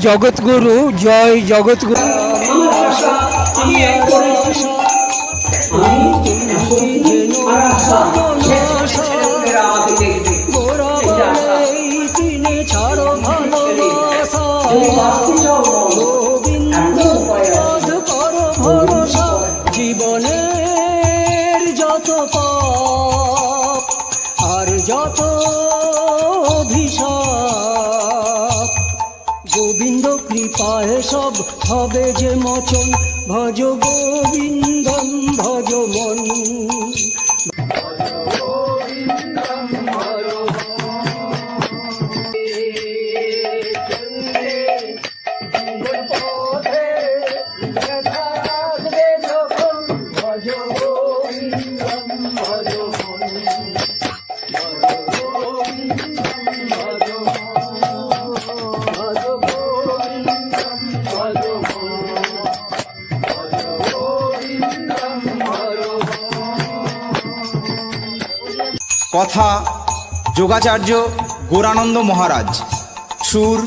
জগৎগুরু, জয় জগৎগুরু। ছাড়ো ভালোবাসা, গোবিন্দ পদ করো ভরসা, জীবনের যত পাপ আর যত অভিশাপ, গোবিন্দ কৃপায় সব হবে যে মোচন। ভজ গোবিন্দম ভজ মন, কথা যোগাচার্য গৌরানন্দ মহারাজ, সুর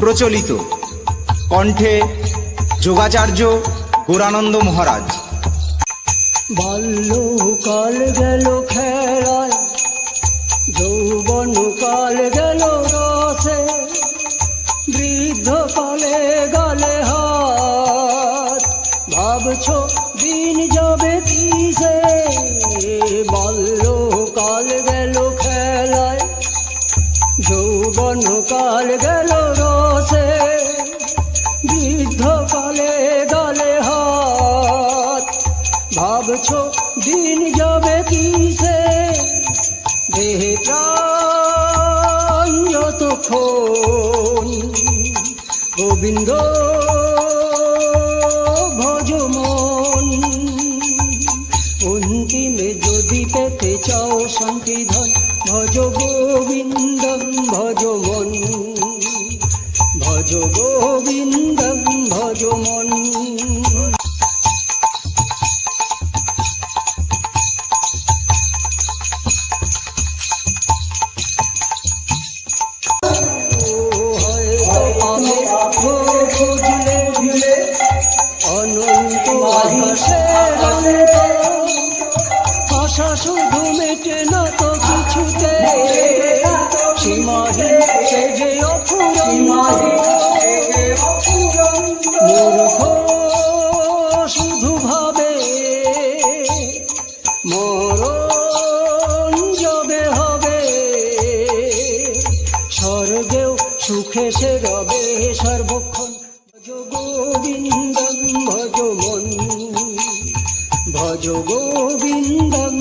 প্রচলিত, কণ্ঠে যোগাচার্য গৌরানন্দ মহারাজ। বাল্যকাল গেল খেলায়, যৌবন কাল গেল রসে, বৃদ্ধকালে গালে হাত, ভাবছ দিন যাবে কিসে। বাল্যকাল গেল খেলায়, যৌবন কাল গেল রসে, বৃদ্ধকালে গালে হাত, ভাবছ দিন যাবে কিসে। দেহে প্রাণ যতক্ষণ গোবিন্দ ভজ মন, অন্তিমে যদি পেতে চাও শান্তি ধন, ভজ গোবিন্দম ভজ মন, ভজ গোবিন্দম ভজ মন। অনন্ত আশা শুধু মেটে না তো কিছুতে, সীমাহীন সে যে মূর্খ শুধু ভাবে মরণ যবে হবে, স্বর্গেও সুখে সে রবে সর্বক্ষণ। ভজ গোবিন্দম ভজ মন, ভজ গোবিন্দম